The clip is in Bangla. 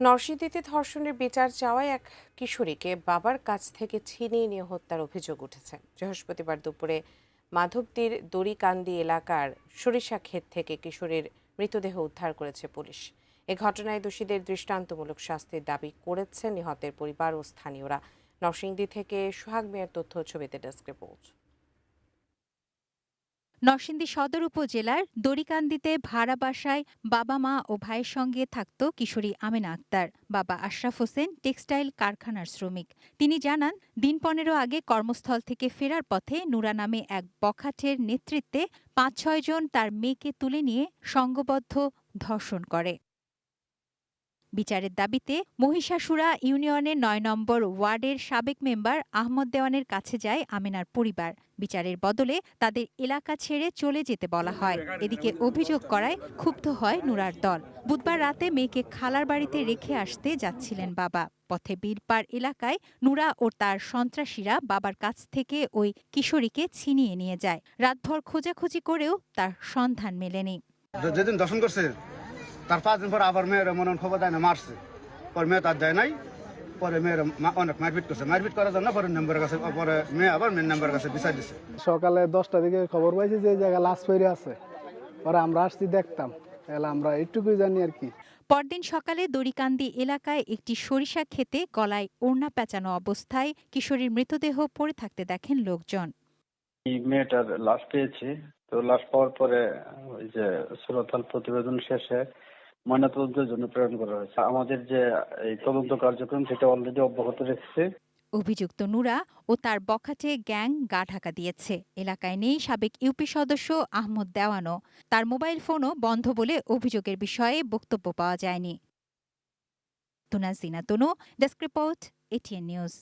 নরসিংদীতে ধর্ষণের বিচার চাওয়ায় এক কিশোরীকে বাবার কাছ থেকে ছিনিয়ে নিয়ে হত্যার অভিযোগ উঠেছে। বৃহস্পতিবার দুপুরে মাধবদীর দড়িকান্দি এলাকার সরিষা ক্ষেত থেকে কিশোরীর মৃতদেহ উদ্ধার করেছে পুলিশ। এ ঘটনায় দোষীদের দৃষ্টান্তমূলক শাস্তির দাবি করেছে নিহতের পরিবার ও স্থানীয়রা। নরসিংদী থেকে সোহাগ মিয়ার তথ্য, ছবিতে ডেস্ক রিপোর্ট। নরসিংদী সদর উপজেলার দড়িকান্দিতে ভাড়া বাসায় বাবা মা ও ভাইয়ের সঙ্গে থাকত কিশোরী আমেনা আক্তার। বাবা আশরাফ হোসেন টেক্সটাইল কারখানার শ্রমিক। তিনি জানান, দিন 15 আগে কর্মস্থল থেকে ফেরার পথে নুরা নামে এক বখাটের নেতৃত্বে 5-6 জন তার মেয়েকে তুলে নিয়ে সংঘবদ্ধ ধর্ষণ করে। বিচারের দাবিতে মহিষাসুরা ইউনিয়নের 9 নম্বর ওয়ার্ডের সাবেক মেম্বার আহমদ দেওয়ানের কাছে যায় আমেনার পরিবার। বিচারের বদলে তাদের এলাকা ছেড়ে চলে যেতে বলা হয়। এদিকে অভিযোগ করায় ক্ষুব্ধ হয় নুরার দল। বুধবার রাতে মেয়েকে খালার বাড়িতে রেখে আসতে যাচ্ছিলেন বাবা। পথে বীরপাড় এলাকায় নুরা ও তার সন্ত্রাসীরা বাবার কাছ থেকে ওই কিশোরীকে ছিনিয়ে নিয়ে যায়। রাতভর খোঁজাখুঁজি করেও তার সন্ধান মেলেনি। যেদিন দর্শন করছে তার 5 দিন পর আবার মেয়ের মনে খবর দেয় না, মারছে। পরে মেয়ে তার দেয় নাই, পরে মেয়ের অনেক মারপিট করছে। মারপিট করার জন্য পরে মেম্বারের কাছে, পরে মেয়ে আবার মেন মেম্বারের কাছে বিচার দিছে। সকালে 10টার দিকে খবর পাইছি যে জায়গায় লাশ পড়ে আছে। পরে আমরা আসছি দেখতাম, তাহলে আমরা এইটুকুই জানি আর কি। পরদিন সকালে দড়িকান্দি এলাকায় একটি সরিষা ক্ষেতে গলায় ওড়না পেঁচানো অবস্থায় কিশোরীর মৃতদেহ পড়ে থাকতে দেখেন লোকজন। এই মেয়েটার লাশ পেয়েছি, তো লাশ পাওয়ার পরে ওই যে সুরতহাল প্রতিবেদন শেষে ময়নাতদন্তের জন্য প্রেরণ করা হয়েছে। আমাদের যে এই তদন্ত কার্যক্রম সেটা অলরেডি অব্যাহত রেখেছে। অভিযুক্ত নুরা ও তার বখাটে গ্যাং গা ঢাকা দিয়েছে। এলাকায় নেই সাবেক ইউপি সদস্য আহমদ দেওয়ানও। তার মোবাইল ফোনও বন্ধ বলে অভিযোগের বিষয়ে বক্তব্য পাওয়া যায়নি। তুনা জিনা তনু, ডেস্ক রিপোর্ট, এটিএন নিউজ।